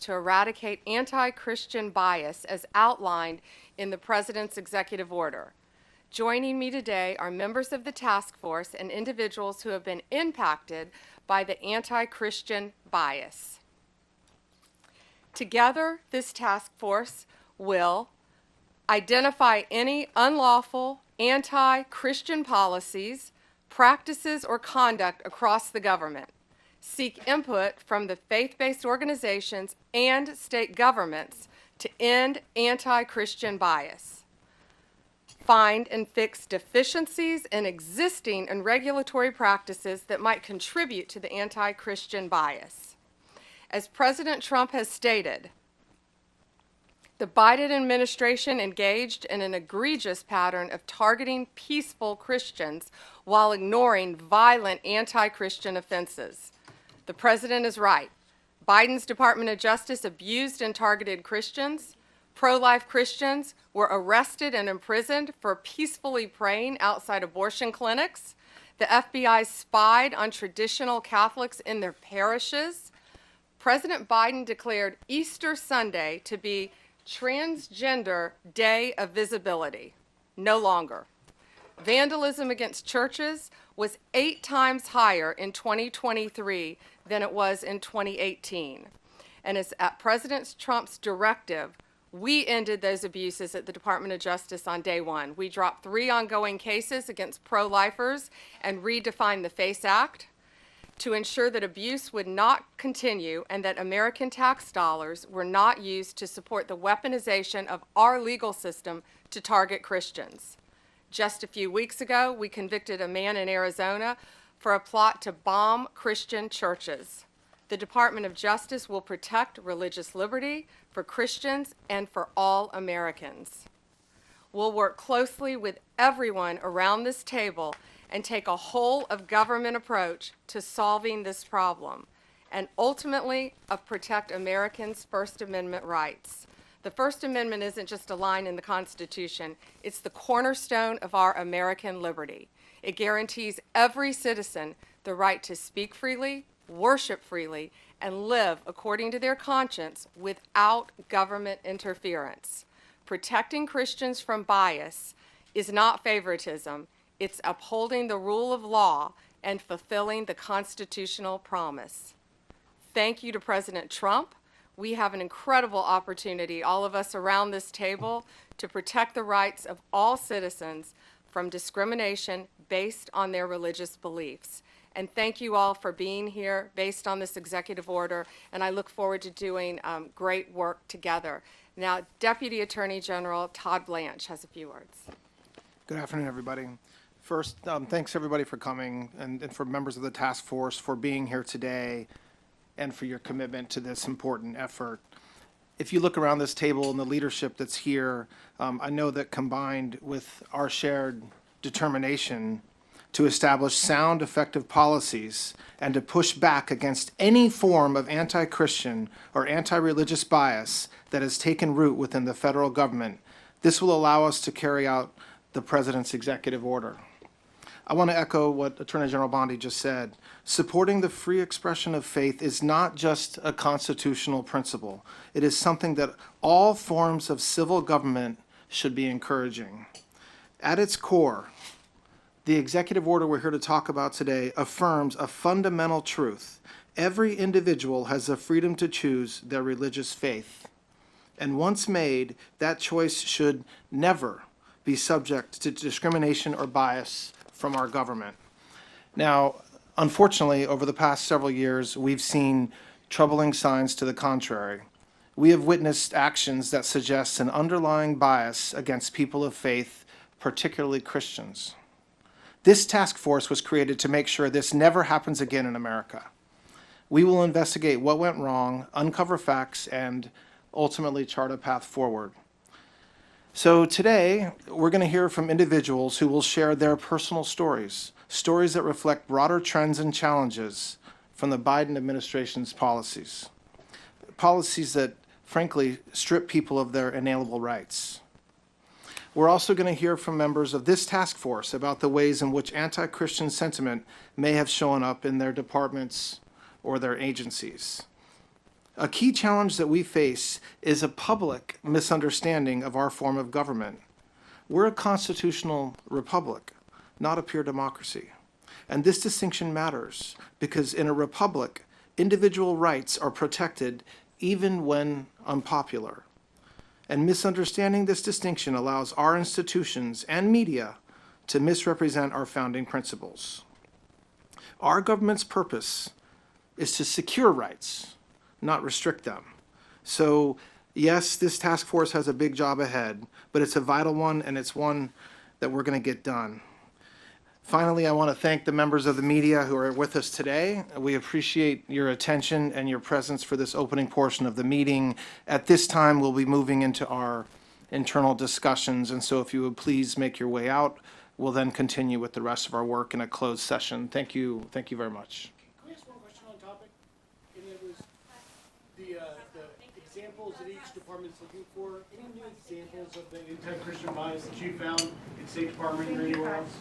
to eradicate anti-Christian bias as outlined in the President's executive order. Joining me today are members of the task force and individuals who have been impacted by the anti-Christian bias. Together, this task force will identify any unlawful anti-Christian policies, practices, or conduct across the government, seek input from the faith-based organizations and state governments to end anti-Christian bias, find and fix deficiencies in existing and regulatory practices that might contribute to the anti-Christian bias. As President Trump has stated, the Biden administration engaged in an egregious pattern of targeting peaceful Christians while ignoring violent anti-Christian offenses. The president is right. Biden's Department of Justice abused and targeted Christians. Pro-life Christians were arrested and imprisoned for peacefully praying outside abortion clinics. The FBI spied on traditional Catholics in their parishes. President Biden declared Easter Sunday to be Transgender Day of Visibility. No longer. Vandalism against churches was 8 times higher in 2023 than it was in 2018. And it's at President Trump's directive, we ended those abuses at the Department of Justice on day one. We dropped 3 ongoing cases against pro-lifers and redefined the FACE Act to ensure that abuse would not continue and that American tax dollars were not used to support the weaponization of our legal system to target Christians. Just a few weeks ago, we convicted a man in Arizona for a plot to bomb Christian churches. The Department of Justice will protect religious liberty for Christians and for all Americans. We'll work closely with everyone around this table and take a whole of government approach to solving this problem, and ultimately protect Americans' First Amendment rights. The First Amendment isn't just a line in the Constitution, it's the cornerstone of our American liberty. It guarantees every citizen the right to speak freely, worship freely, and live according to their conscience without government interference. Protecting Christians from bias is not favoritism. It's upholding the rule of law and fulfilling the constitutional promise. Thank you to President Trump. We have an incredible opportunity, all of us around this table, to protect the rights of all citizens from discrimination based on their religious beliefs. And thank you all for being here based on this executive order, and I look forward to doing great work together. Now, Deputy Attorney General Todd Blanche has a few words. Good afternoon, everybody. First, thanks everybody for coming and for members of the task force for being here today and for your commitment to this important effort. If you look around this table and the leadership that's here, I know that combined with our shared determination to establish sound, effective policies and to push back against any form of anti-Christian or anti-religious bias that has taken root within the federal government, this will allow us to carry out the President's executive order. I want to echo what Attorney General Bondi just said. Supporting the free expression of faith is not just a constitutional principle. It is something that all forms of civil government should be encouraging. At its core, the executive order we're here to talk about today affirms a fundamental truth. Every individual has the freedom to choose their religious faith. And once made, that choice should never be subject to discrimination or bias from our government. Now, unfortunately, over the past several years, we've seen troubling signs to the contrary. We have witnessed actions that suggest an underlying bias against people of faith, particularly Christians. This task force was created to make sure this never happens again in America. We will investigate what went wrong, uncover facts, and ultimately chart a path forward. So today, we're going to hear from individuals who will share their personal stories, stories that reflect broader trends and challenges from the Biden administration's policies. Policies that, frankly, strip people of their inalienable rights. We're also going to hear from members of this task force about the ways in which anti-Christian sentiment may have shown up in their departments or their agencies. A key challenge that we face is a public misunderstanding of our form of government. We're a constitutional republic, not a pure democracy. And this distinction matters because in a republic, individual rights are protected even when unpopular. And misunderstanding this distinction allows our institutions and media to misrepresent our founding principles. Our government's purpose is to secure rights, not restrict them. So, yes, this task force has a big job ahead, but it's a vital one, and it's one that we're going to get done. Finally, I want to thank the members of the media who are with us today. We appreciate your attention and your presence for this opening portion of the meeting. At this time, we'll be moving into our internal discussions, and so if you would please make your way out, we'll then continue with the rest of our work in a closed session. Thank you very much. Can we ask one question on topic? And it was the examples that each department's looking for. Any new examples of the anti-Christian bias that you found in State Department or anywhere else?